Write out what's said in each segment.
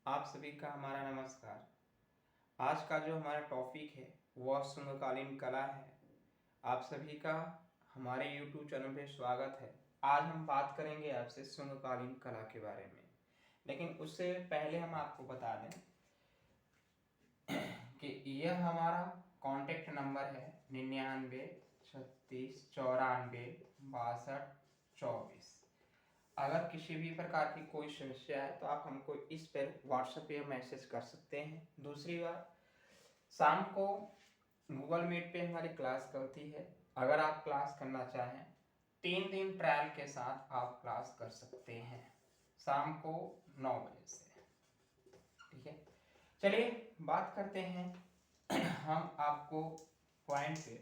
आप सभी का हमारा नमस्कार। आज का जो हमारा टॉपिक है वह शुंगकालीन कला है। आप सभी का हमारे YouTube चैनल पे स्वागत है। आज हम बात करेंगे आपसे शुंगकालीन कला के बारे में, लेकिन उससे पहले हम आपको बता दें कि यह हमारा कॉन्टेक्ट नंबर है 99 36 94 62 24। अगर किसी भी प्रकार की कोई समस्या है तो आप हमको इस पर व्हाट्सएप पे मैसेज कर सकते हैं। दूसरी बात, शाम को गूगल मीट पे हमारी क्लास चलती है। अगर आप क्लास करना चाहें 3 दिन ट्रायल के साथ आप क्लास कर सकते हैं शाम को 9 बजे से। ठीक है, चलिए बात करते हैं हम आपको पॉइंट पे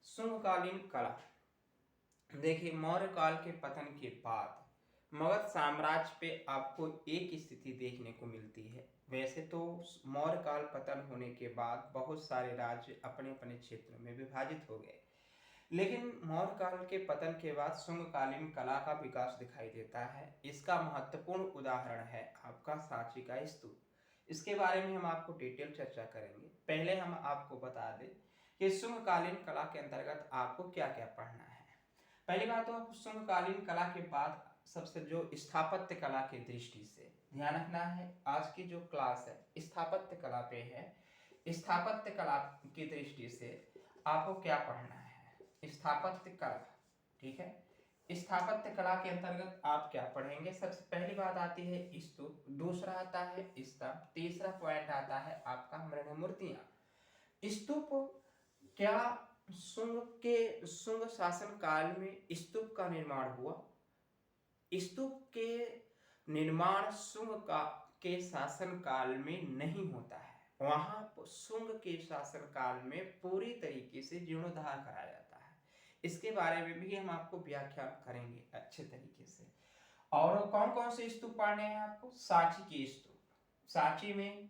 शुंगकालीन कला। देखिए, मौर्य काल के पतन के बाद मगध साम्राज्य पे आपको एक स्थिति देखने को मिलती है। वैसे तो मौर्य काल पतन होने के बाद बहुत सारे राज्य अपने अपने क्षेत्र में विभाजित हो गए, लेकिन मौर्य काल के पतन के बाद शुंगकालीन कला का विकास दिखाई देता है। इसका महत्वपूर्ण उदाहरण है आपका सांची का स्तूप। इसके बारे में हम आपको डिटेल चर्चा करेंगे। पहले हम आपको बता दें कि शुंगकालीन कला के अंतर्गत आपको क्या क्या पढ़ना है। पहली बात तो शुंगकालीन कला के बाद सबसे जो स्थापत्य कला की दृष्टि से ध्यान रखना है। आज की जो क्लास है स्थापत्य कला पे है। स्थापत्य कला की दृष्टि से आपको क्या पढ़ना है, स्थापत्य कला। ठीक है, स्थापत्य कला के अंतर्गत आप क्या पढ़ेंगे। सबसे पहली बात आती है स्तूप, दूसरा आता है स्तंभ, तीसरा पॉइंट आता है आपका मृण मूर्तियां। स्तूप क्या शुंग शासन काल में स्तूप का निर्माण हुआ। स्तूप के निर्माण के शासन काल में नहीं होता है। वहां शुंग के शासन काल में पूरी तरीके से जीर्णोद्धार कराया जाता है। इसके बारे में भी हम आपको व्याख्यान करेंगे अच्छे तरीके से। और कौन कौन से स्तूप पढ़ने हैं आपको। सांची की स्तूप, सांची में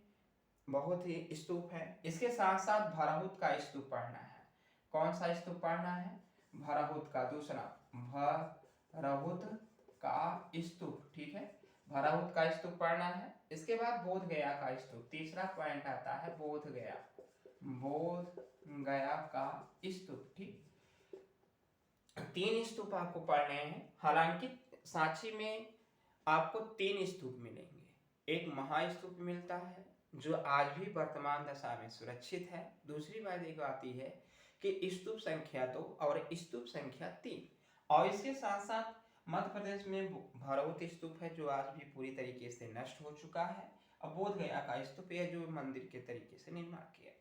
बहुत ही स्तूप है। इसके साथ साथ भराहुत का स्तूप पढ़ना है। कौन सा स्तूप पढ़ना है, भराहुत का। दूसरा भराहुत का स्तूप, ठीक है, भराहुत का स्तूप पढ़ना है। इसके बाद बोध गया का स्तूप, तीसरा पॉइंट आता है बोध गया, बोध गया का स्तूप। ठीक, 3 स्तूप आपको पढ़ने हैं। हालांकि सांची में आपको 3 स्तूप मिलेंगे। एक महास्तूप मिलता है जो आज भी वर्तमान दशा में सुरक्षित है। दूसरी बात एक आती है कि स्तूप संख्या 2 और स्तूप संख्या 3। और इसके साथ साथ मध्य प्रदेश में भरहुत स्तूप है जो आज भी पूरी तरीके से नष्ट हो चुका है। अब बोध गया का स्तूप है जो मंदिर के तरीके से निर्माण किया।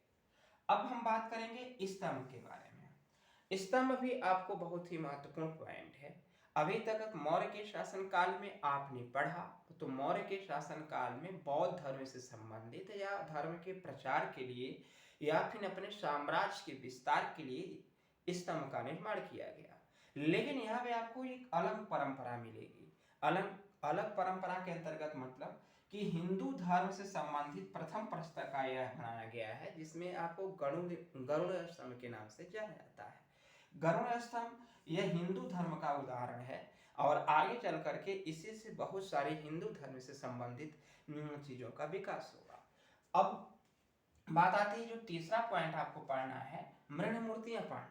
अब हम बात करेंगे स्तंभ के बारे में। स्तंभ भी आपको बहुत ही महत्वपूर्ण पॉइंट है। अभी तक मौर्य के शासन काल में आपने पढ़ा तो मौर्य के शासन काल में बौद्ध धर्म से संबंधित या धर्म के प्रचार के लिए या फिर अपने साम्राज्य के विस्तार के लिए स्तंभ का निर्माण किया गया। लेकिन यहाँ पे आपको एक अलग परंपरा मिलेगी। अलग अलग परंपरा के अंतर्गत मतलब कि हिंदू धर्म से संबंधित प्रथम पुस्तक यह बनाया गया है, जिसमें आपको गरुड़ स्तंभ के नाम से जाना जाता है। गरुड़ स्तंभ यह हिंदू धर्म का उदाहरण है और आगे चल करके इसी से बहुत सारे हिंदू धर्म से संबंधित चीजों का विकास होगा। अब बात आती है जो तीसरा पॉइंट आपको पढ़ना है, मृण मूर्तियां पढ़ना है।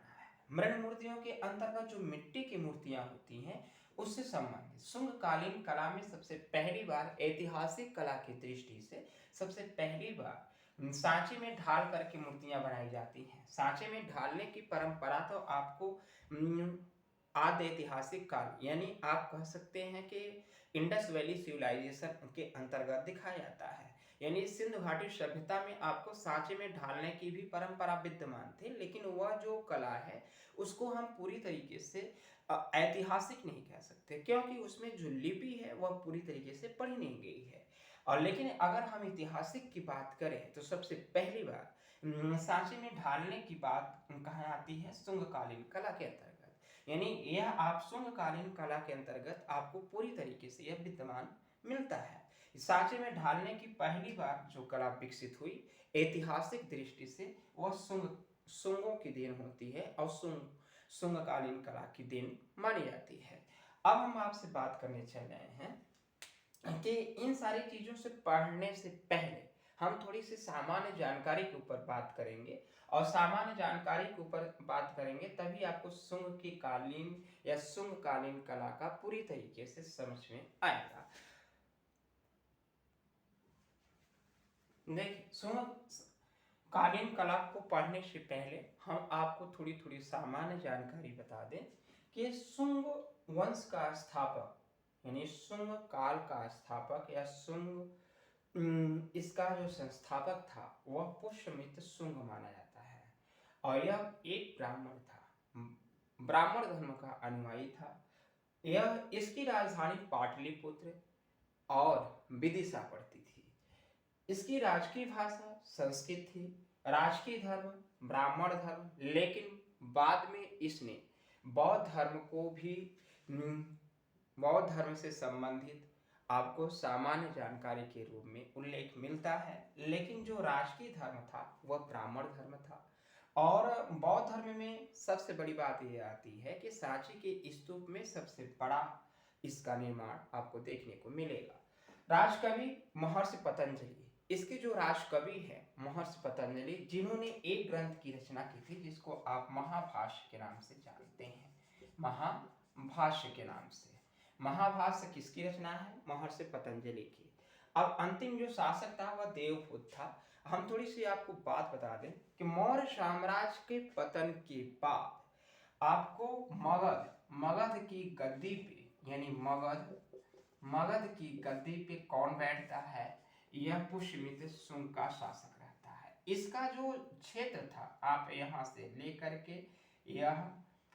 मृण मूर्तियों के अंतर्गत जो मिट्टी की मूर्तियां होती हैं उससे संबंधित शुंगकालीन कला में सबसे पहली बार ऐतिहासिक कला की दृष्टि से सबसे पहली बार सांचे में ढाल करके मूर्तियां बनाई जाती हैं। सांचे में ढालने की परंपरा तो आपको आद्य ऐतिहासिक काल यानी आप कह सकते हैं कि इंडस वैली सिविलाइजेशन के अंतर्गत दिखाया जाता है। यानी सिंधु घाटी सभ्यता में आपको सांचे में ढालने की भी परंपरा विद्यमान थी, लेकिन वह जो कला है उसको हम पूरी तरीके से ऐतिहासिक नहीं कह सकते, क्योंकि उसमें जो लिपि है वह पूरी तरीके से पढ़ी नहीं गई है। और लेकिन अगर हम ऐतिहासिक की बात करें तो सबसे पहली बार सांचे में ढालने की बात कहाँ आती है, शुंगकालीन कला के अंतर्गत। यानी यह आप शुंगकालीन कला के अंतर्गत आपको पूरी तरीके से यह विद्यमान मिलता है। सांचे में ढालने की पहली बार जो कला विकसित हुई ऐतिहासिक दृष्टि से वह शुंगों की देन होती है और शुंगकालीन कला की देन मानी जाती है। अब हम आपसे बात करने चल रहे हैं कि इन सारी चीज़ों से पढ़ने से पहले हम थोड़ी सी सामान्य जानकारी के ऊपर बात करेंगे, और सामान्य जानकारी के ऊपर बात करेंगे तभी आपको शुंग की कालीन या शुंग कालीन कला का पूरी तरीके से समझ में आएगा। देखिए, शुंग कालीन कला को पढ़ने से पहले हम आपको थोड़ी थोड़ी सामान्य जानकारी बता दें कि शुंग वंश का स्थापक यानी शुंग काल का स्थापक या शुंग इसका जो संस्थापक था वह पुष्यमित्र शुंग माना जाता है, और यह एक ब्राह्मण था, ब्राह्मण धर्म का अनुयायी था। यह इसकी राजधानी पाटलिपुत्र और विदिशा पड़ती थी। इसकी राजकीय भाषा संस्कृत थी, राजकीय धर्म ब्राह्मण धर्म, लेकिन बाद में इसने बौद्ध धर्म को भी बौद्ध धर्म से संबंधित आपको सामान्य जानकारी के रूप में उल्लेख मिलता है, लेकिन जो राजकीय धर्म था वह ब्राह्मण धर्म था। और बौद्ध धर्म में सबसे बड़ी बात यह आती है कि सांची के स्तूप में सबसे बड़ा इसका निर्माण आपको देखने को मिलेगा। राजकवि महर्षि पतंजलि, इसके जो राजकवि है महर्षि पतंजलि, जिन्होंने एक ग्रंथ की रचना की थी जिसको आप महाभाष्य के नाम से जानते हैं, महाभाष्य के नाम से। महाभाष्य किसकी रचना है? महर्षि पतंजलि की। अब अंतिम जो शासक था वह देवभूत था। हम थोड़ी सी आपको बात बता दें कि मौर्य साम्राज्य के पतन के बाद आपको मगध की गद्दी पे यानी मगध की गद्दी पे कौन बैठता है? यह पुष्यमित्र शुंग का शासक रहता है। इसका जो क्षेत्र था, आप यहाँ से लेकर के यह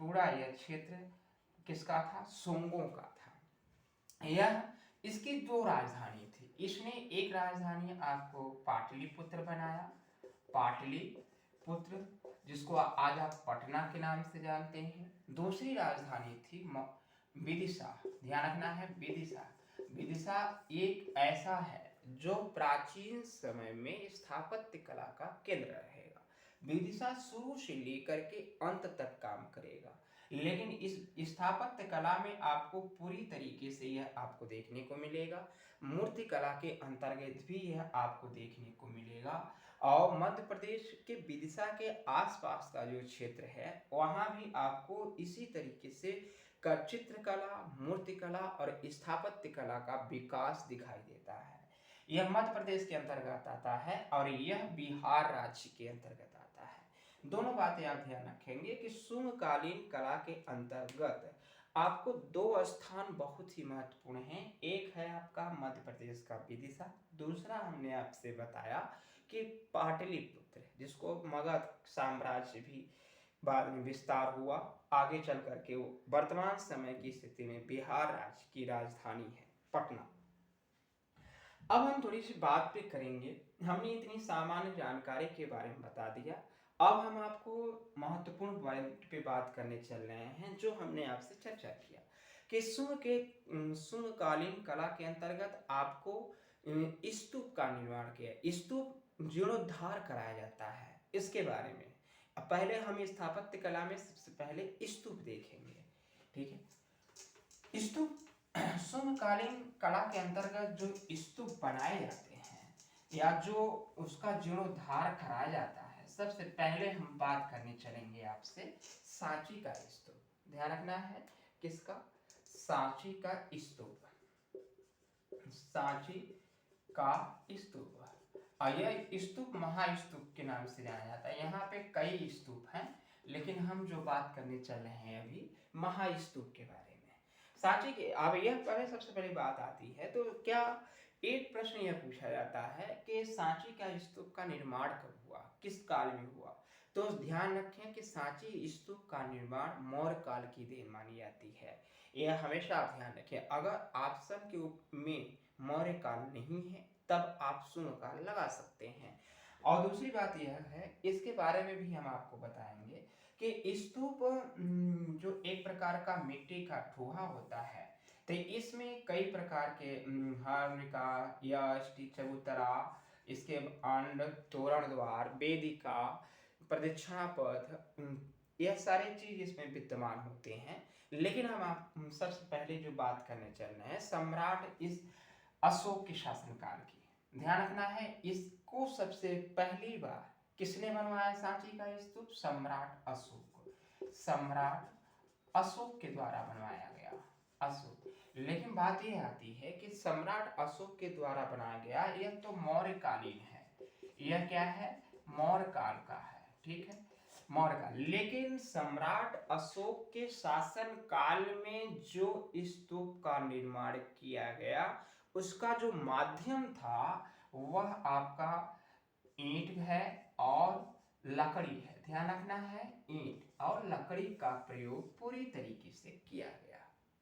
पूरा यह क्षेत्र किसका था? शुंगों का था। यह इसकी दो राजधानी थी। इसने एक राजधानी आपको पाटलिपुत्र बनाया, पाटलिपुत्र जिसको आज आप पटना के नाम से जानते हैं। दूसरी राजधानी थी विदिशा, ध्यान रखना है विदिशा। विदिशा एक ऐसा है जो प्राचीन समय में स्थापत्य कला का केंद्र रहेगा। विदिशा शुरू से लेकर के अंत तक काम करेगा, लेकिन इस स्थापत्य कला में आपको पूरी तरीके से यह आपको देखने को मिलेगा। मूर्ति कला के अंतर्गत भी यह आपको देखने को मिलेगा। और मध्य प्रदेश के विदिशा के आसपास का जो क्षेत्र है वहाँ भी आपको इसी तरीके से चित्रकला, मूर्तिकला और स्थापत्य कला का विकास दिखाई देता है। यह मध्य प्रदेश के अंतर्गत आता है और यह बिहार राज्य के अंतर्गत आता है। दोनों बातें आप ध्यान रखेंगे कि शुंगकालीन कला के अंतर्गत आपको दो स्थान बहुत ही महत्वपूर्ण हैं। एक है आपका मध्य प्रदेश का विदिशा, दूसरा हमने आपसे बताया कि पाटलिपुत्र, जिसको मगध साम्राज्य भी बाद में विस्तार हुआ, आगे चल करके वो वर्तमान समय की स्थिति में बिहार राज्य की राजधानी है पटना। अब हम थोड़ी सी बात पे करेंगे। हमने इतनी सामान्य जानकारी के बारे में बता दिया, अब हम आपको महत्वपूर्ण पॉइंट पे बात करने चल रहे हैं जो हमने आपसे चर्चा किया कि शुंगकालीन कला के अंतर्गत आपको स्तूप का निर्माण किया, स्तूप जीर्णोद्धार कराया जाता है, इसके बारे में। अब पहले हम स्थापत्य कला में सबसे पहले स्तूप देखेंगे, ठीक है। स्तूप शुंगकालीन कला के अंतर्गत जो स्तूप बनाए जाते हैं या जो उसका जीर्णोद्धार कराया जाता है, सबसे पहले हम बात करने चलेंगे आपसे सांची का स्तूप। ध्यान रखना है किसका? सांची का स्तूप, सांची का स्तूप। यह स्तूप महास्तूप के नाम से जाना जाता है। यहाँ पे कई स्तूप हैं, लेकिन हम जो बात करने चल रहे हैं अभी महास्तूप के बारे में। सांची के अब यह पहले सबसे पहली बात आती है, तो क्या एक प्रश्न यह पूछा जाता है कि सांची का स्तूप का निर्माण कब हुआ, किस काल में हुआ? तो ध्यान रखें कि सांची स्तूप का निर्माण मौर्य काल की देन मानी जाती है। यह हमेशा आप ध्यान रखें। अगर ऑप्शन के में मौर्य काल नहीं है तब आप शुंग काल लगा सकते हैं। और दूसरी बात यह है, इसके बारे में भी हम आपको बताएंगे कि स्तूप जो एक प्रकार का मिट्टी का ठोहा होता है, तो इसमें कई प्रकार के हर्निका, यष्टि, चबूतरा, इसके अंड, तोरण द्वार, वेदिका, प्रदक्षिणा पथ, यह सारे चीज इसमें विद्यमान होते हैं। लेकिन हम आप सबसे पहले जो बात करने चल रहे हैं, सम्राट इस अशोक के शासनकाल की। ध्यान रखना है, इसको सबसे पहली बार किसने बनवाया सांची का स्तूप? सम्राट अशोक। सम्राट अशोक के द्वारा बनवाया गया, अशोक। लेकिन बात यह आती है कि सम्राट अशोक के द्वारा बनाया गया, यह तो मौर्यकालीन है, यह क्या है? मौर्य काल का है, ठीक है, मौर्य काल। लेकिन सम्राट अशोक के शासन काल में जो स्तूप का निर्माण किया गया, उसका जो माध्यम था वह आपका ईंट है और लकड़ी है। ध्यान रखना है, ईंट और लकड़ी का प्रयोग पूरी तरीके से किया गया,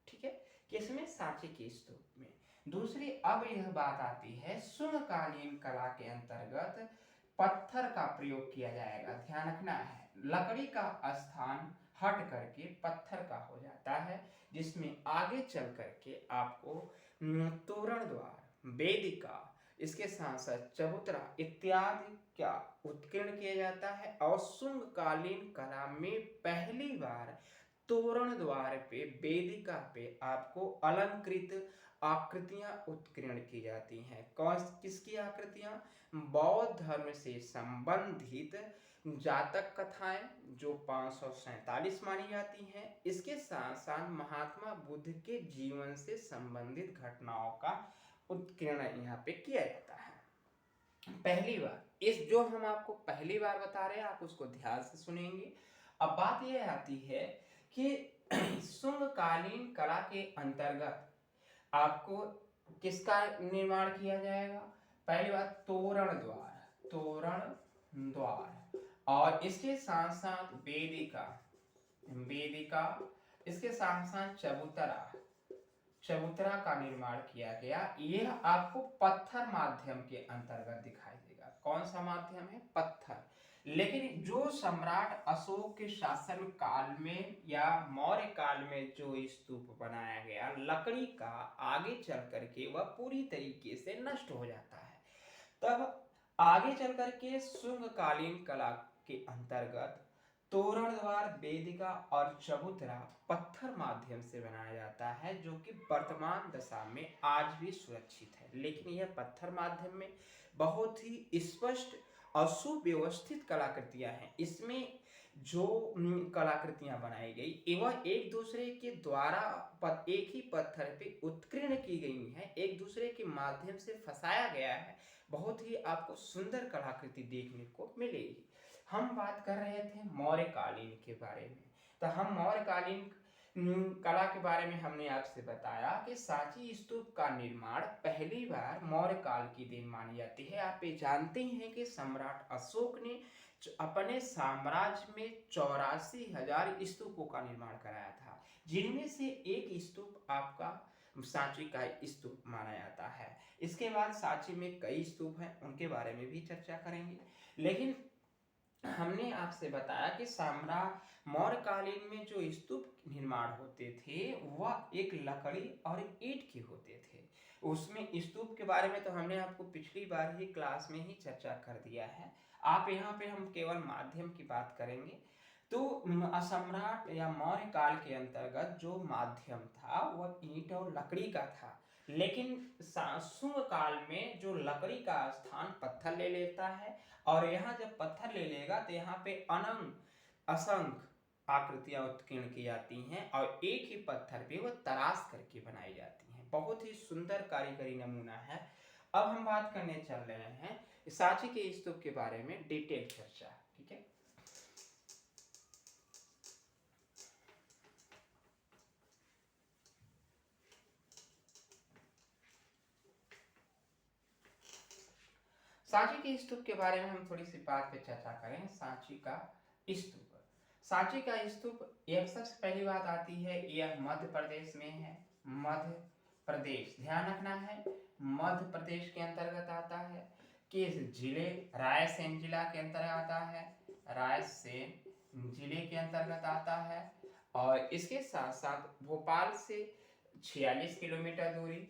ठीक है, किसमें? सांची के स्तूप में। दूसरी अब यह बात आती है, शुंगकालीन कला के अंतर्गत पत्थर का प्रयोग किया जाएगा। ध्यान रखना है, लकड़ी का स्थान हट करके पत्थर का हो जाता है, जिसमें आगे चल करके आपको तोरण द्वार, वेदिका, इसके साथ साथ चबूतरा इत्यादि क्या उत्कीर्ण किया जाता है। और शुंगकालीन कला में पहली बार तोरण द्वार पे, वेदिका पे आपको अलंकृत आकृतियां उत्कीर्ण की जाती हैं। कौन किसकी आकृतियां? बौद्ध धर्म से संबंधित जातक कथाएं जो 547 मानी जाती हैं। इसके साथ साथ महात्मा बुद्ध के जीवन से संबंधित घटनाओं का उत्कीर्ण यहाँ पे किया जाता है। पहली बार, इस जो हम आपको पहली बार बता रहे हैं, आप उसको ध्यान से सुनेंगे। अब बात यह आती है कि शुंगकालीन कला के अंतर्गत आपको किसका निर्माण किया जाएगा? पहली बात तोरण द्वार, तोरण द्वार, और इसके साथ साथ वेदिका, वेदिका, इसके साथ साथ चबूतरा, चबूतरा का निर्माण किया गया। यह आपको पत्थर माध्यम के अंतर्गत दिखाई देगा। कौन सा माध्यम है? पत्थर। लेकिन जो सम्राट अशोक के शासन काल में या मौर्य काल में जो स्तूप बनाया गया लकड़ी का, आगे चल करके वह पूरी तरीके से नष्ट हो जाता है। तब आगे चल करके शुंगकालीन कला के अंतर्गत तोरण द्वार, वेदिका और चबूतरा पत्थर माध्यम से बनाया जाता है, जो कि वर्तमान दशा में आज भी सुरक्षित है। लेकिन यह पत्थर माध्यम में बहुत ही स्पष्ट और सुव्यवस्थित कलाकृतियां हैं। इसमें जो कलाकृतियां बनाई गई वह एक दूसरे के द्वारा एक ही पत्थर पे उत्कीर्ण की गई हैं, एक दूसरे के माध्यम से फंसाया गया है। बहुत ही आपको सुंदर कलाकृति देखने को मिलेगी। हम बात कर रहे थे मौर्यकालीन के बारे में, तो हम मौर्यकालीन कला के बारे में हमने आपसे बताया कि सांची स्तूप का निर्माण पहली बार मौर्य काल की देन मानी जाती है। आप ये जानते हैं कि सम्राट अशोक ने अपने साम्राज्य में 84,000 स्तूपों का निर्माण कराया था, जिनमें से एक स्तूप आपका सांची का स्तूप माना जाता है। इसके बाद सांची में कई स्तूप हैं, उनके बारे में भी चर्चा करेंगे। लेकिन हमने आपसे बताया कि मौर्य कालीन में जो स्तूप निर्माण होते थे वह एक लकड़ी और ईंट के होते थे। उसमें स्तूप के बारे में तो हमने आपको पिछली बार ही क्लास में ही चर्चा कर दिया है। आप यहाँ पे हम केवल माध्यम की बात करेंगे। तो सम्राट या मौर्य काल के अंतर्गत जो माध्यम था वह ईंट और लकड़ी का था। लेकिन शुंग काल में जो लकड़ी का स्थान पत्थर ले लेता है, और यहाँ जब पत्थर ले लेगा तो यहाँ पे असंख्य आकृतियां उत्कीर्ण की जाती हैं और एक ही पत्थर पे वह तराश करके बनाई जाती हैं। बहुत ही सुंदर कारीगरी नमूना है। अब हम बात करने चल रहे हैं सांची के स्तूप के बारे में डिटेल चर्चा, ठीक है। सांची के स्तूप के बारे में हम थोड़ी सी बात पे चर्चा करें। सांची का स्तूप, सांची का स्तूप, यह सबसे पहली बात आती है, यह मध्य प्रदेश में है। मध्य प्रदेश, ध्यान रखना है, मध्य प्रदेश के अंतर्गत आता है। किस जिले? रायसेन जिला के अंतर्गत आता है, रायसेन जिले के अंतर्गत आता है। और इसके साथ साथ भोपाल से 46 किलोमीटर दूरी,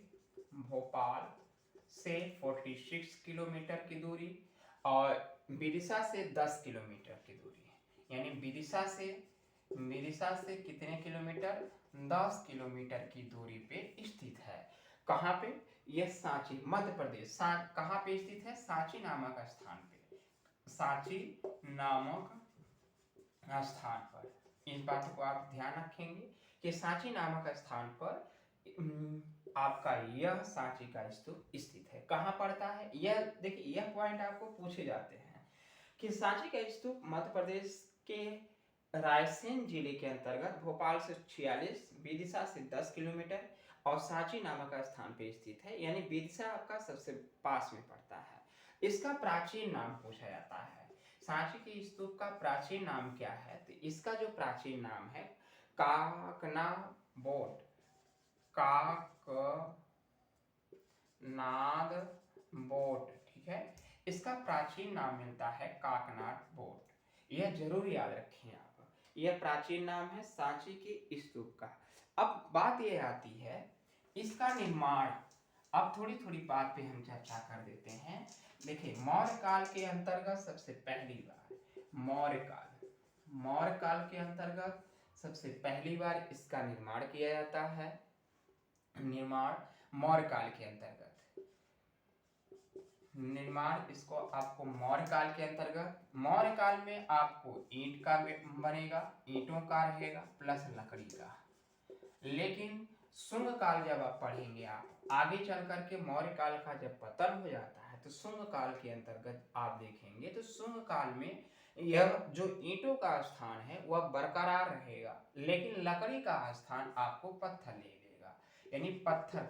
भोपाल से 46 किलोमीटर की दूरी, और विदिशा से 10 किलोमीटर की दूरी है। यानी विदिशा से कितने किलोमीटर? 10 किलोमीटर की दूरी पे स्थित है। कहाँ पे? यह सांची मध्य प्रदेश कहाँ पे स्थित है? सांची नामक स्थान पे, सांची नामक स्थान पर। इस बात को आप ध्यान रखेंगे कि सांची नामक स्थान पर आपका यह सांची का स्तूप स्थित है। कहाँ पड़ता है? यह देखिए, यह पॉइंट आपको पूछे जाते हैं कि सांची का स्तूप मध्य प्रदेश के रायसेन जिले के अंतर्गत भोपाल से 46, विदिशा से 10 किलोमीटर और सांची नामक स्थान पे स्थित है, यानी विदिशा आपका सबसे पास में पड़ता है। इसका प्राचीन नाम पूछा जाता है, सांची के स्तूप का प्राचीन नाम क्या है? तो इसका जो प्राचीन नाम है काकनाबोट, काकनाद बोट, ठीक है। इसका प्राचीन नाम मिलता है काकनाड बोट, यह जरूर याद रखें आप। यह प्राचीन नाम है सांची के स्तूप का। अब बात यह आती है इसका निर्माण। अब थोड़ी थोड़ी बात पे हम चर्चा कर देते हैं। देखिए, मौर्य काल के अंतर्गत सबसे पहली बार मौर्य काल के अंतर्गत सबसे पहली बार इसका निर्माण किया जाता है। निर्माण मौर्य काल के अंतर्गत निर्माण इसको आपको मौर्य काल के अंतर्गत, मौर्य काल में आपको ईंट का बनेगा, ईंटों का रहेगा प्लस लकड़ी का। लेकिन शुंग काल जब आप पढ़ेंगे, आप आगे चल करके मौर्य काल का जब पतन हो जाता है तो शुंग काल के अंतर्गत आप देखेंगे तो शुंग काल में यह जो ईंटों का स्थान है वह बरकरार रहेगा, लेकिन लकड़ी का स्थान आपको पत्थर ले लेगा, यानी पत्थर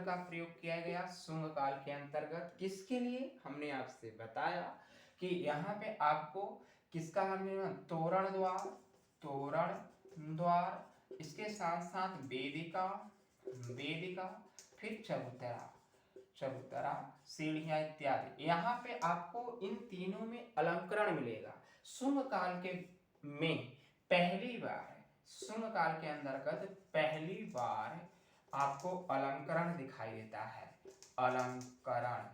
का प्रयोग किया गया शुंग काल के अंतर्गत। किसके लिए? हमने आपसे बताया कि यहाँ पे आपको किसका निर्माण, तोरण द्वार, इसके साथ साथ वेदिका, फिर चबूतरा, सीढ़ियां इत्यादि। यहाँ पे आपको इन तीनों में अलंकरण मिलेगा। शुंग काल के में पहली बार, शुंग काल के अंतर्गत पहली बार आपको अलंकरण दिखाई देता है। अलंकरण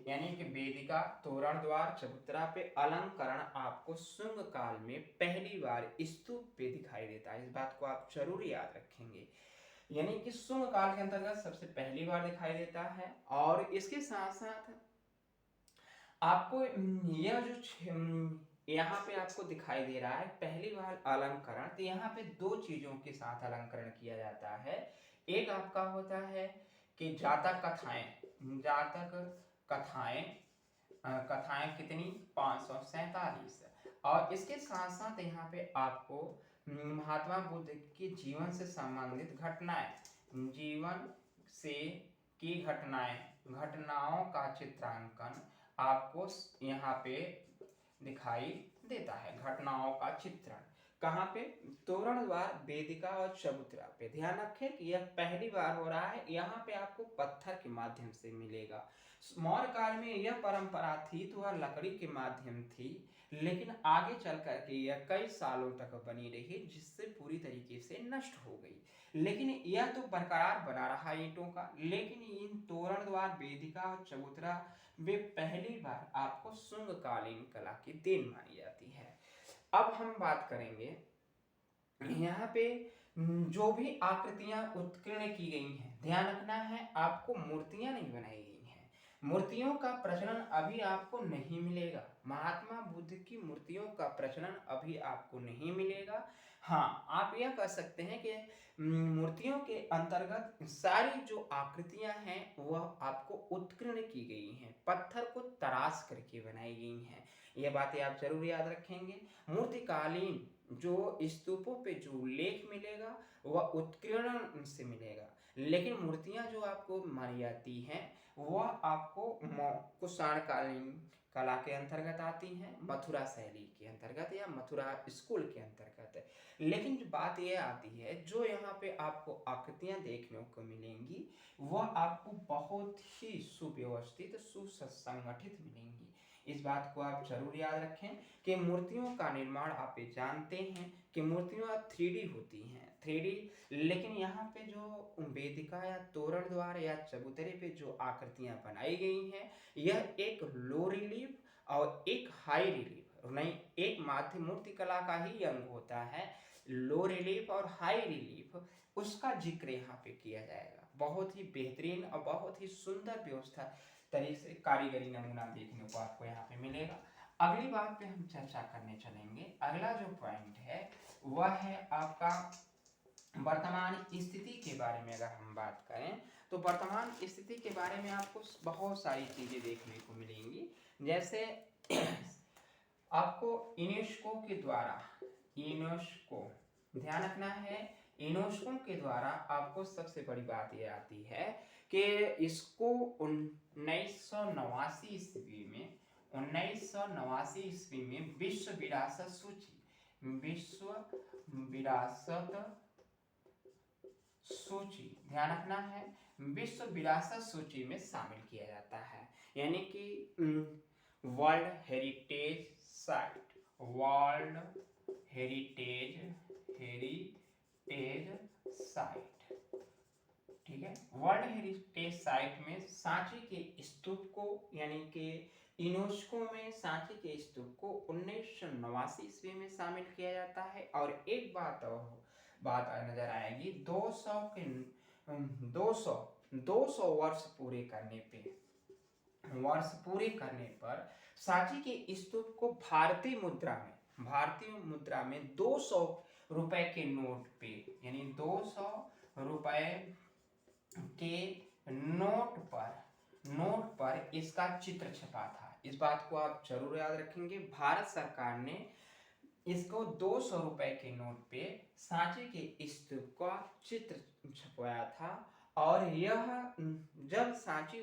यानी कि वेदिका, तोरण द्वार, चबूतरा पे अलंकरण आपको शुंग काल में पहली बार स्तूप पे दिखाई देता है। इस बात को आप जरूर याद रखेंगे, यानी कि शुंग काल के अंतर्गत सबसे पहली बार दिखाई देता है। और इसके साथ साथ आपको यह जो यहाँ पे आपको दिखाई दे रहा है पहली बार अलंकरण, तो यहाँ पे दो चीजों के साथ अलंकरण किया जाता है। एक आपका होता है कि जातक कथाएं कितनी, 547, और इसके साथ साथ यहाँ पे आपको महात्मा बुद्ध के जीवन से संबंधित घटनाओं का चित्रांकन आपको यहाँ पे दिखाई देता है। घटनाओं का चित्रण कहाँ पे? तोरण द्वार, वेदिका और चबूतरा पे। ध्यान रखें कि यह पहली बार हो रहा है, यहाँ पे आपको पत्थर के माध्यम से मिलेगा। मौर्य काल में यह परंपरा थी तो वह लकड़ी के माध्यम थी, लेकिन आगे चल करके यह कई सालों तक बनी रही, जिससे पूरी तरीके से नष्ट हो गई। लेकिन यह तो बरकरार बना रहा ईंटों का, लेकिन इन तोरण द्वार, वेदिका और चबूतरा वे पहली बार आपको शुंग कालीन कला की देन मानी जाती है। अब हम बात करेंगे यहाँ पे जो भी आकृतियां उत्कीर्ण की गई हैं, ध्यान रखना है आपको मूर्तियां नहीं बनाई गई हैं। मूर्तियों का प्रचलन अभी आपको नहीं मिलेगा, महात्मा बुद्ध की मूर्तियों का प्रचलन अभी आपको नहीं मिलेगा। हाँ, आप यह कह सकते हैं कि मूर्तियों के अंतर्गत सारी जो आकृतियां हैं वह आपको उत्कीर्ण की गई हैं, पत्थर को तराश करके बनाई गई हैं। यह बातें आप जरूर याद रखेंगे। मूर्तिकालीन जो स्तूपों पे जो लेख मिलेगा वह उत्कीर्ण से मिलेगा, लेकिन मूर्तियां जो आपको मानी जाती हैं वह आपको कुषाणकालीन कला के अंतर्गत आती हैं, मथुरा शैली के अंतर्गत या मथुरा स्कूल के अंतर्गत। लेकिन जो बात यह आती है, जो यहाँ पे आपको आकृतियां देखने को मिलेंगी वह आपको बहुत ही सुव्यवस्थित, सुसंगठित मिलेंगी। इस बात को आप जरूर याद रखें कि मूर्तियों का निर्माण आप जानते हैं कि मूर्तियां 3D होती हैं, 3D। लेकिन यहाँ पे जो वेदिका या तोरण द्वार या चबूतरे पे जो आकृतियां बनाई गई हैं, यह एक लो रिलीफ और एक हाई रिलीफ नहीं, एक माध्य मूर्ति कला का ही अंग होता है। लो रिलीफ और हाई रिलीफ उसका जिक्र यहाँ पे किया जाएगा। बहुत ही बेहतरीन और बहुत ही सुंदर व्यवस्था तरीके से कारीगरी नमूना देखने को आपको यहाँ पे मिलेगा। अगली बात पे हम चर्चा करने चलेंगे। अगला जो पॉइंट है वह है आपका वर्तमान स्थिति के बारे में। अगर हम बात करें तो वर्तमान स्थिति के बारे में आपको बहुत सारी चीजें देखने को मिलेंगी। जैसे आपको यूनेस्को के द्वारा, यूनेस्को ध्यान रखना है, यूनेस्को के द्वारा आपको सबसे बड़ी बात यह आती है कि इसको 1989 ईस्वी में, 1989 ईस्वी में विश्व विरासत सूची, विश्व विरासत सूची, ध्यान रखना है, विश्व विरासत सूची में शामिल किया जाता है। यानी कि world heritage site, world heritage site, ठीक है। वर्ल्ड हेरिटेज साइट में सांची के स्तूप को, यानी कि यूनेस्को में सांची के स्तूप को 1989 ईस्वी में शामिल किया जाता है। और एक बात नजर आएगी, 200 वर्ष पूरे करने पर सांची के स्तूप को भारतीय मुद्रा में 200 रुपए के नोट पे, यानी 200 रुपए के नोट पर इसका चित्र छपा था। इस बात को आप जरूर याद रखेंगे। भारत सरकार ने इसको 200 रुपए के नोट पे सांची के स्तूप का चित्र छपवाया था। और यह जब सांची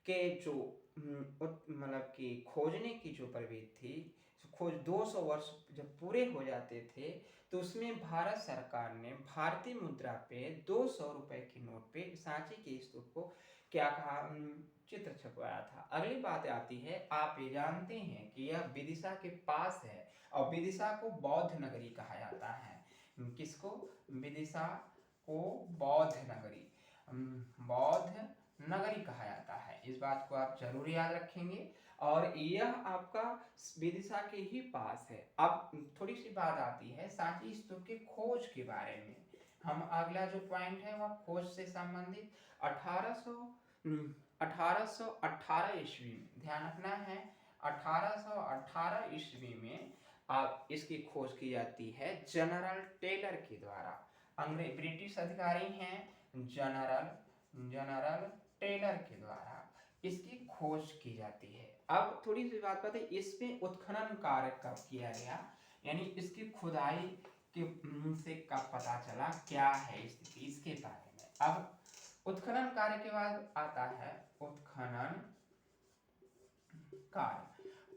के जो मतलब कि खोजने की जो प्रवृत्ति थी, खोज 200 वर्ष जब पूरे हो जाते थे तो उसमें भारत सरकार ने भारतीय मुद्रा पे 200 रुपए के नोट पे सांची के स्तूप को क्या कहा, चित्र छपवाया था। अगली बात आती है, आप ये जानते हैं कि यह विदिशा के पास है और विदिशा को बौद्ध नगरी कहा जाता है। किसको? विदिशा को बौद्ध नगरी कहा जाता है। इस बात को आप जरूर याद रखेंगे। और यह आपका विदिशा के ही पास है। अब थोड़ी सी बात आती है सांची स्तूप के खोज के बारे में। हम अगला जो पॉइंट है वह खोज से संबंधित 1818 ईस्वी में, ध्यान रखना है, 1818 ईस्वी में आप इसकी खोज की जाती है जनरल टेलर के द्वारा। अंग्रेज ब्रिटिश अधिकारी हैं जनरल टेलर के द्वारा इसकी खोज की जाती है। अब थोड़ी सी बात बताइए, इसमें उत्खनन कार्य कब किया गया, यानी इसकी खुदाई के से कब पता चला, क्या है स्थिति, इसके बारे में। अब उत्खनन कार्य के बाद आता है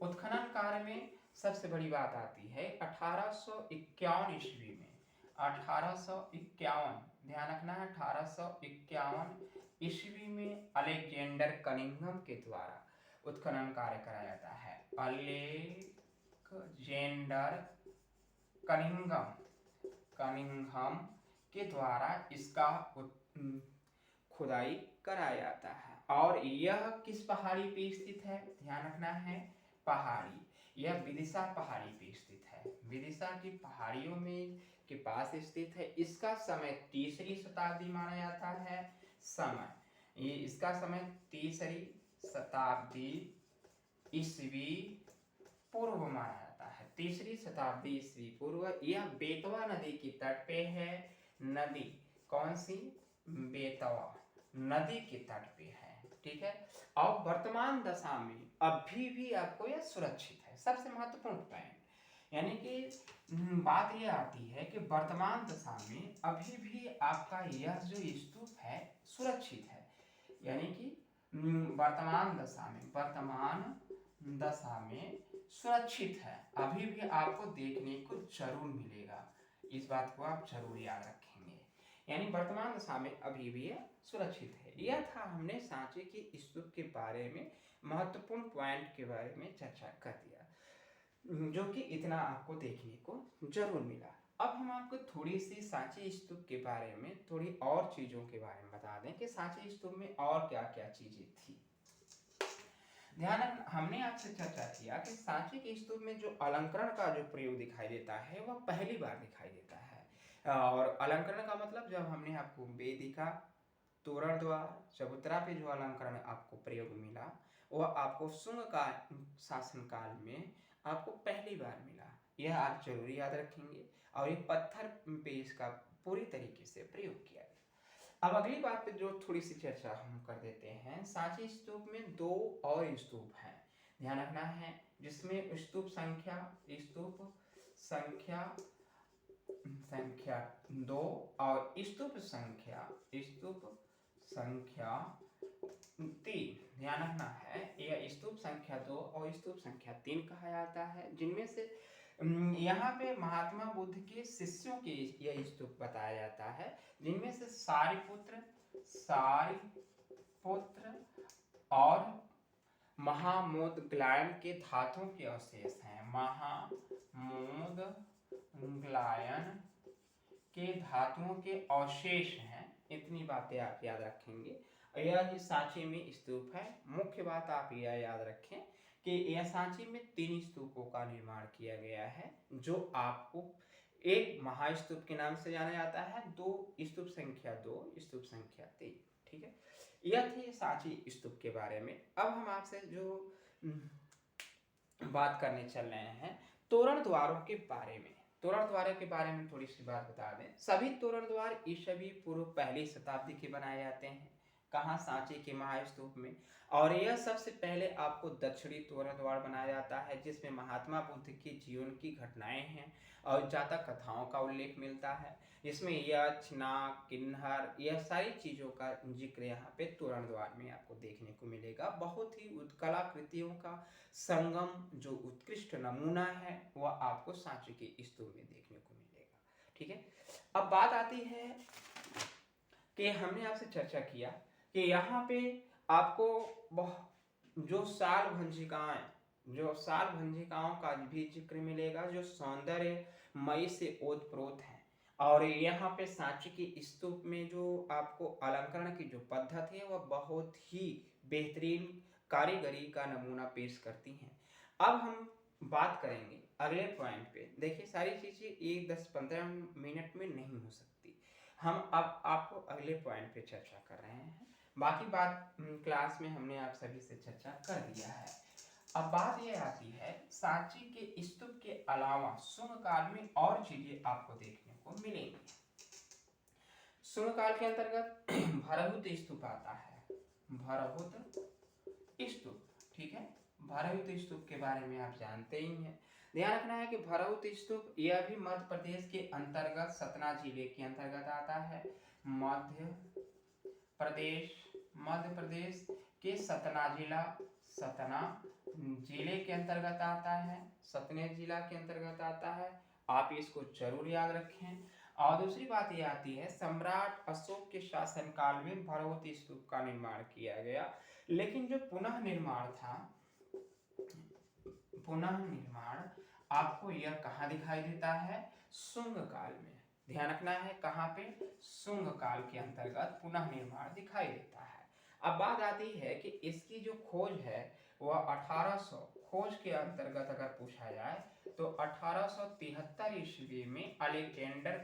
उत्खनन कार्य में सबसे बड़ी बात आती है 1851 ईस्वी में। 1851, ध्यान रखना है, 1851 ईस्वी में अलेक्जेंडर कनिंघम के द्वारा उत्खनन कार्य कराया जाता है। अलेक्जेंडर कनिंघम के द्वारा इसका खुदाई कराया जाता है। और यह किस पहाड़ी पे स्थित है, ध्यान रखना है, पहाड़ी, यह विदिशा पहाड़ी पे स्थित है, विदिशा की पहाड़ियों में के पास स्थित है। इसका समय 3री शताब्दी माना जाता है। इसका समय 3री शताब्दी ईस्वी पूर्व माना जाता है। 3री शताब्दी ईस्वी पूर्व। यह बेतवा नदी की तट पे है। नदी कौन सी? बेतवा नदी के तट पे है, ठीक है। और वर्तमान दशा में अभी भी आपको यह सुरक्षित है। सबसे महत्वपूर्ण पॉइंट, यानी कि बात यह आती है कि वर्तमान दशा में अभी भी आपका यह जो स्तूप है सुरक्षित है। यानी कि वर्तमान दशा में सुरक्षित है, अभी भी आपको देखने को जरूर मिलेगा। इस बात को आप जरूर याद रखेंगे। यानी वर्तमान दशा में अभी भी यह सुरक्षित है। यह था, हमने सांची के स्तूप के बारे में महत्वपूर्ण पॉइंट के बारे में चर्चा कर दिया, जो कि इतना आपको देखने को जरूर मिला। अब हम आपको थोड़ी सी सांची स्तूप के बारे में थोड़ी और चीजों के बारे में बता दें कि सांची स्तूप में और क्या क्या चीजें थी। ध्यान रखना, हमने आपसे चर्चा किया कि सांची के स्तूप में जो अलंकरण का जो प्रयोग दिखाई देता है वह पहली बार दिखाई देता है। और अलंकरण का मतलब, जब हमने आपको वेदिका तोरण द्वार, चबूतरा पे जो अलंकरण आपको प्रयोग मिला वह आपको शुंग का शासनकाल में आपको पहली बार मिला। यह आप जरूर याद रखेंगे और ये पत्थर पे इसका पूरी तरीके से प्रयोग किया गया। अब अगली बात पे जो थोड़ी सी चर्चा हम कर देते हैं, सांची स्तूप में 2 और स्तूप हैं, ध्यान रखना है, जिसमें स्तूप संख्या 2 और स्तूप संख्या 3 ध्यान रखना है। यह स्तूप संख्या 2 और स्तूप संख्या 3 कहा जाता है, जिनमें से यहाँ पे महात्मा बुद्ध के शिष्यों के यह स्तूप बताया जाता है, जिनमें से सारिपुत्र और महामोदग्लायन के धातुओं के अवशेष हैं। महामोदग्लायन के धातुओं के अवशेष हैं। इतनी बातें आप याद रखेंगे। यह सांची में स्तूप है। मुख्य बात आप यह याद रखें कि यह सांची में 3 स्तूपों का निर्माण किया गया है, जो आपको एक महास्तूप के नाम से जाना जाता है, 2 स्तूप संख्या 2, स्तूप संख्या 3। ठीक है, यह थी सांची स्तूप के बारे में। अब हम आपसे जो बात करने चल रहे हैं तोरण द्वारों के बारे में। तोरण द्वार के बारे में थोड़ी सी बात बता दें। सभी तोरण द्वार ईसवी पूर्व पहली शताब्दी के बनाए जाते हैं। कहाँ? सांची के महास्तूप में। और यह सबसे पहले आपको दक्षिणी तोरण द्वार बनाया जाता है, जिसमें महात्मा बुद्ध के जीवन की घटनाएं हैं और जातक कथाओं का उल्लेख मिलता है। इसमें यक्ष, नाग, किन्नर, यह सारी चीज़ों का जिक्र यहाँ पे तोरण द्वार में आपको देखने को मिलेगा। बहुत ही कलाकृतियों का संगम जो उत्कृष्ट नमूना है वह आपको सांची के स्तूप में देखने को मिलेगा। ठीक है, अब बात आती है कि हमने आपसे चर्चा किया कि यहाँ पे आपको जो साल भंजिकाओं का भी जिक्र मिलेगा, जो सौंदर्यमयी से ओतप्रोत है। और यहाँ पे सांची के स्तूप में जो आपको अलंकरण की जो पद्धति है वह बहुत ही बेहतरीन कारीगरी का नमूना पेश करती हैं। अब हम बात करेंगे अगले पॉइंट पे। देखिए, सारी चीजें 10-15 मिनट में नहीं हो सकती। हम अब आपको अगले पॉइंट पे चर्चा कर रहे हैं। बाकी बात क्लास में हमने आप सभी से चर्चा कर दिया है। अब बात यह आती है, सांची के स्तूप के अलावा शुंग काल में और चीजें आपको देखने को मिलेंगी। शुंग काल के अंतर्गत भरहुत स्तूप आता है। भरहुत स्तूप, ठीक है, भरहुत स्तूप के बारे में आप जानते ही हैं। ध्यान रखना है कि भरहुत स्तूप यह भी मध्य प्रदेश के अंतर्गत सतना जिले के अंतर्गत आता है। मध्य प्रदेश के सतना जिले के अंतर्गत आता है। सतना जिला के अंतर्गत आता है। आप इसको जरूर याद रखें। और दूसरी बात यह आती है, सम्राट अशोक के शासनकाल में भरहुत स्तूप का निर्माण किया गया, लेकिन जो पुनः निर्माण आपको यह कहाँ दिखाई देता है? शुंग काल में। ध्यान रखना है, कहाँ पे? शुंग काल के अंतर्गत पुनः निर्माण दिखाई देता है। अब बात आती है कि इसकी जो खोज है वह 1800 खोज के अंतर्गत अगर पूछा जाए तो 1873 ईस्वी में अलेक्जेंडर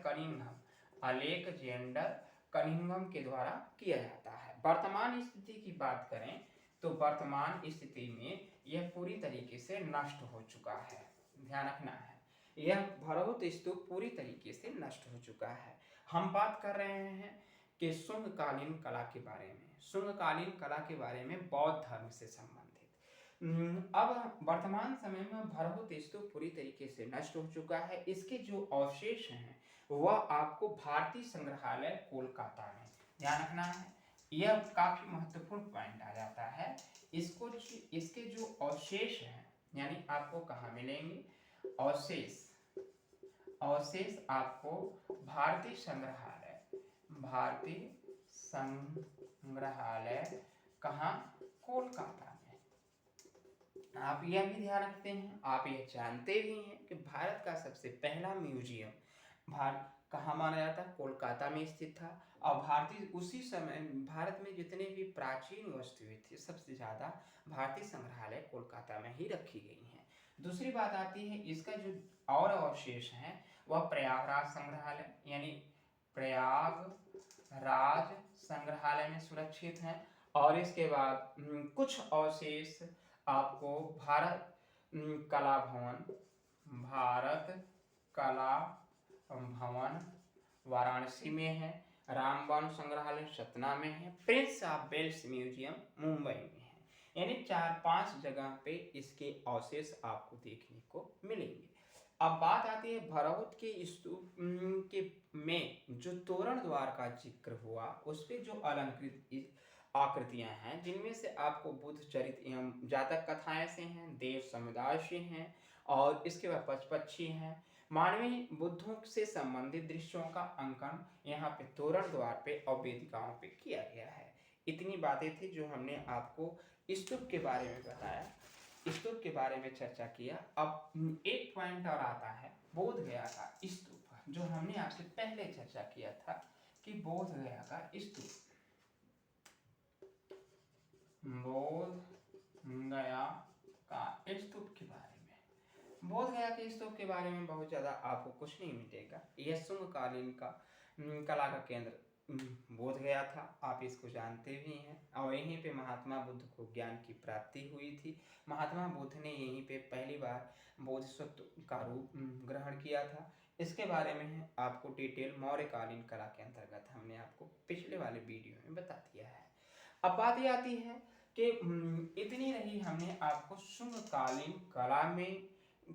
कनिंघम के द्वारा किया जाता है। वर्तमान स्थिति की बात करें तो वर्तमान स्थिति में यह पूरी तरीके से नष्ट हो चुका है। ध्यान रखना है, यह भरहुत स्तूप पूरी तरीके से नष्ट हो चुका है। हम बात कर रहे हैं कि शुंगकालीन कला के बारे में। शुंगकालीन कला के बारे में बौद्ध धर्म से संबंधित। अब वर्तमान समय में भरहुत स्तूप पूरी तरीके से नष्ट हो चुका है। इसके जो अवशेष हैं वह आपको भारतीय संग्रहालय कोलकाता में, ध्यान रखना है, यह काफी महत्वपूर्ण पॉइंट आ जाता है। इसके जो अवशेष हैं यानी आपको कहाँ मिलेंगे? अवशेष आपको भारतीय संग्रहालय कहाँ? कोलकाता में। आप यह भी ध्यान रखते हैं, आप यह जानते भी हैं कि भारत का सबसे पहला म्यूजियम कहाँ माना जाता है? कोलकाता में स्थित था। और उसी समय भारत में जितने भी प्राचीन वस्तुएं थी सबसे ज्यादा भारतीय संग्रहालय कोलकाता में ही रखी गई हैं। दूसरी बात आती है, इसका जो और अवशेष हैं वह प्रयागराज संग्रहालय यानी प्रयागराज संग्रहालय में सुरक्षित हैं। और इसके बाद कुछ अवशेष आपको भारत कला भवन वाराणसी में है, रामबन संग्रहालय सतना में है, Prince of Wales Museum Mumbai में है। यानी 4-5 जगह पे इसके अवशेष आपको देखने को मिलेंगे। अब बात आती है भरहुत के स्तूप के में जो तोरण द्वार का जिक्र हुआ, उस पे जो अलंकृत आकृतियां हैं, जिनमें से आपको बुद्ध चरित्र एवं जातक कथाएं से हैं, देव समुदाय से हैं, और इसके बाद पचपक्षी हैं। मानवीय बुद्धों से संबंधित दृश्यों का अंकन यहाँ पे तोरण द्वार पे और वेदिकाओं पे किया गया है। इतनी बातें थी जो हमने आपको स्तूप के बारे में बताया, स्तूप के बारे में चर्चा किया। अब एक पॉइंट और आता है बोध गया का स्तूप, जो हमने आपसे पहले चर्चा किया था कि बोध गया का स्तूप, बोध गया का स्तूप के बारे में, बोध गया के स्तूप के बारे में बहुत ज़्यादा आपको कुछ नहीं मिलेगा। यह शुंगकालीन का कला का केंद्र बोध गया था, आप इसको जानते भी हैं। और यहीं पे महात्मा बुद्ध को ज्ञान की प्राप्ति हुई थी। महात्मा बुद्ध ने यहीं पे पहली बार बोधिसत्व का रूप ग्रहण किया था। इसके बारे में आपको डिटेल मौर्यकालीन कला के अंतर्गत हमने आपको पिछले वाले वीडियो में बता दिया है। अब बात ये आती है कि इतनी रही हमने आपको शुंगकालीन कला में,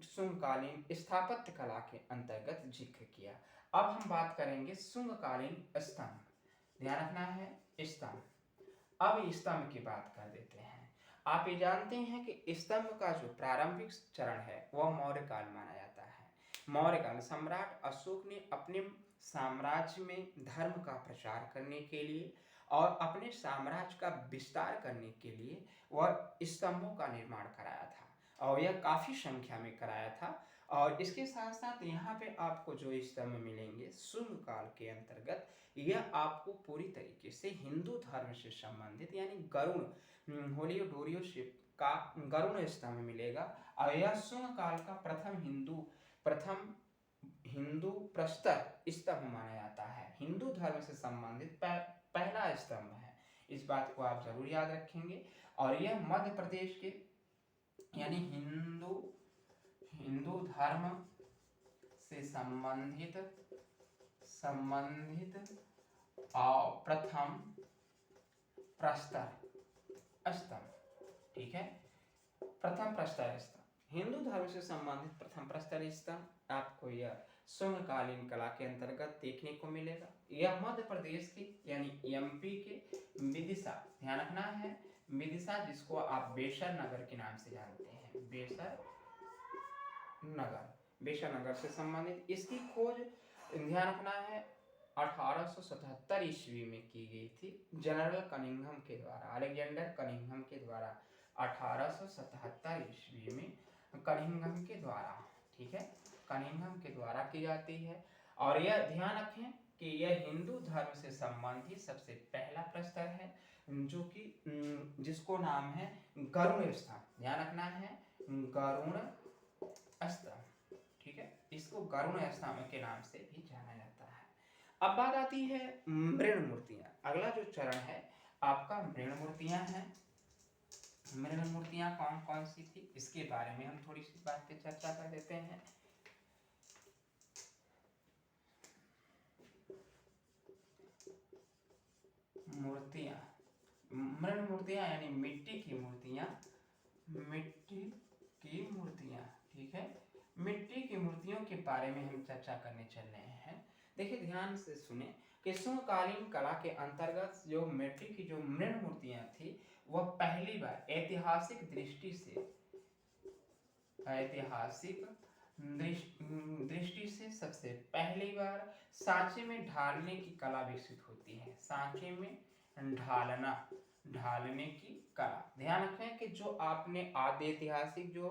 शुंगकालीन स्थापत्य कला के अंतर्गत जिक्र किया। अब हम बात करेंगे शुंगकालीन स्तंभ। ध्यान रखना है स्तंभ। अब स्तंभ की बात कर देते हैं। आप ये जानते हैं कि स्तंभ का जो प्रारंभिक चरण है वह मौर्यकाल माना जाता है। मौर्यकाल सम्राट अशोक ने अपने साम्राज्य में धर्म का प्रचार करने के लिए और अपने साम्राज्य का विस्तार करने के लिए वह स्तंभों का निर्माण कराया था, और यह काफी संख्या में कराया था। और इसके साथ साथ यहाँ पे आपको जो स्तंभ मिलेंगे शुंग काल के अंतर्गत, यह आपको पूरी तरीके से हिंदू धर्म से संबंधित, यानी गरुण होलियोडोरियोशिप का गरुण स्तंभ मिलेगा। और यह शुंग काल का प्रथम हिंदू प्रस्तर स्तंभ माना जाता है, हिंदू धर्म से संबंधित पहला स्तंभ है। इस बात को आप जरूर याद रखेंगे। और यह मध्य प्रदेश के, यानी हिंदू धर्म से संबंधित और प्रथम प्रस्तर स्तंभ, ठीक है, प्रथम प्रस्तर स्तंभ, हिंदू धर्म से संबंधित प्रथम प्रस्तर स्तंभ आपको यह शुंगकालीन कला के अंतर्गत देखने को मिलेगा। यह मध्य प्रदेश के, यानी एमपी के विदिशा, ध्यान रखना है विदिशा, जिसको आप बेसर नगर के नाम से जानते हैं, बेसर नगर से संबंधित इसकी खोज, ध्यान रखना है, 1877 ईस्वी में की गई थी जनरल कनिंघम के द्वारा, अलेक्जेंडर कनिंघम के द्वारा 1877 ईस्वी में कनिंघम के द्वारा, ठीक है, कनिंघम के द्वारा की जाती है। और यह ध्यान रखें कि यह हिंदू धर्म से संबंधित सबसे पहला प्रस्तर है, जो कि जिसको नाम है गरुण स्तंभ। ध्यान रखना है गरुण स्तंभ, ठीक है, इसको गरुण स्तंभ के नाम से भी जाना जाता है। अब बात आती है मृण मूर्तियां। अगला जो चरण है आपका मृण मूर्तियां हैं। मृण मूर्तियां कौन कौन सी थी, इसके बारे में हम थोड़ी सी बात पे चर्चा कर देते हैं। मूर्तियां, मृण मूर्तियां यानी मिट्टी की मूर्तियां, ठीक है, मिट्टी की मूर्तियों के बारे में हम चर्चा करने चल रहे हैं। देखिए ध्यान से सुने कि शुंगकालीन कला के अंतर्गत जो मिट्टी की जो मृण मूर्तियां थी, वह पहली बार ऐतिहासिक दृष्टि से सबसे पहली बार सांचे में ढालने की कला विकसित होती है। सांचे में ढालने की कला। ध्यान रखें कि जो आपने आदि ऐतिहासिक जो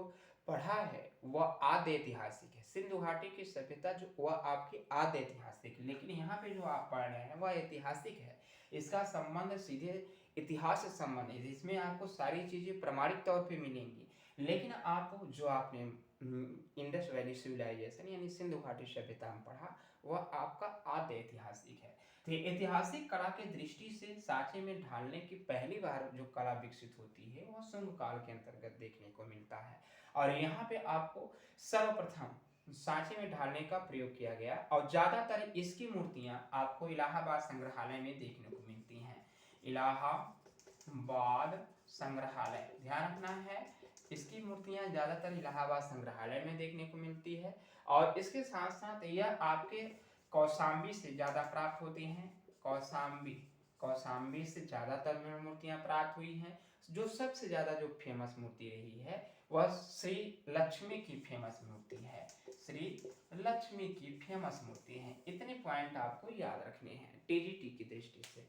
पढ़ा है वह आदि ऐतिहासिक है, सिंधु घाटी की सभ्यता जो वह आपकी आदि ऐतिहासिक, लेकिन यहाँ पे जो आप पढ़ रहे हैं वह ऐतिहासिक है। इसका संबंध सीधे इतिहास से संबंध है, जिसमें आपको सारी चीजें प्रमाणिक तौर पे मिलेंगी। लेकिन आप जो आपने इंडस वैली सिविलाइजेशन यानी सिंधु घाटी सभ्यता में पढ़ा, वह आपका आद्य ऐतिहासिक है। तो ऐतिहासिक कला के दृष्टि से सांचे में ढालने की पहली बार जो कला विकसित होती है वह शुंग काल के अंतर्गत देखने को मिलता है। और यहाँ पे आपको सर्वप्रथम सांचे में ढालने का प्रयोग किया गया और ज्यादातर इसकी मूर्तियां आपको इलाहाबाद संग्रहालय में देखने को मिलती हैं। इलाहाबाद संग्रहालय, ध्यान रखना है, इसकी मूर्तियां ज्यादातर इलाहाबाद संग्रहालय में देखने को मिलती है। और इसके साथ साथ यह आपके कौशाम्बी से ज्यादा प्राप्त होती हैं। कौशाम्बी से ज्यादातर मूर्तियां प्राप्त हुई हैं। जो सबसे ज्यादा जो फेमस मूर्ति रही है वह श्री लक्ष्मी की फेमस मूर्ति है। श्री लक्ष्मी की फेमस मूर्ति है। इतने पॉइंट आपको याद रखने हैं टीजीटी की दृष्टि से।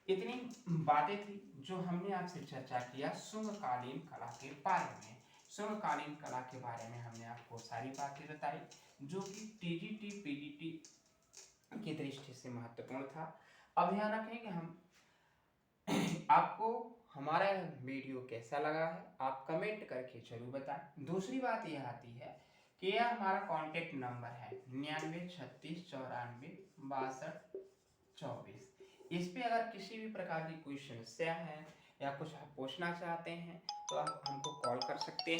इतनी बातें थी जो हमने आपसे चर्चा किया शुंगकालीन कला के बारे में। शुंगकालीन कला के बारे में हमने आपको सारी बातें बताई जो कि टीजीटी पीजीटी की दृष्टि से महत्वपूर्ण था। अब ध्यान रखें कि हम आपको हमारा वीडियो कैसा लगा है आप कमेंट करके जरूर बताएं। दूसरी बात यह आती है कि यह हमारा कॉन्टेक्ट नंबर है 9936946224। इस पे अगर किसी भी प्रकार की कोई समस्या है या कुछ आप पूछना चाहते हैं तो आप हमको कॉल कर सकते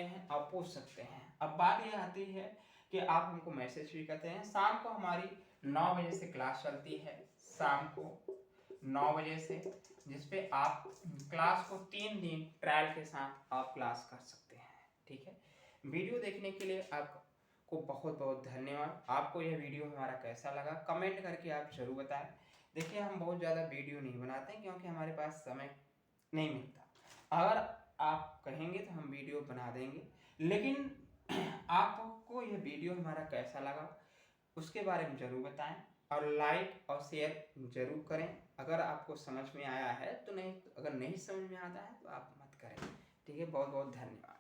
हैं और पूछ सकते हैं। अब बात यह आती है कि आप हमको मैसेज भी करते हैं। शाम को हमारी 9 बजे से क्लास चलती है, शाम को 9 बजे से, जिसपे आप क्लास को 3 दिन ट्रायल के साथ आप क्लास कर सकते हैं। ठीक है, वीडियो देखने के लिए आपको बहुत बहुत धन्यवाद। आपको यह वीडियो हमारा कैसा लगा कमेंट करके आप जरूर बताएं। देखिए हम बहुत ज़्यादा वीडियो नहीं बनाते हैं क्योंकि हमारे पास समय नहीं मिलता। अगर आप कहेंगे तो हम वीडियो बना देंगे, लेकिन आपको यह वीडियो हमारा कैसा लगा उसके बारे में जरूर बताएं और लाइक और शेयर जरूर करें। अगर आपको समझ में आया है तो नहीं, अगर नहीं समझ में आता है तो आप मत करें। ठीक है, बहुत बहुत धन्यवाद।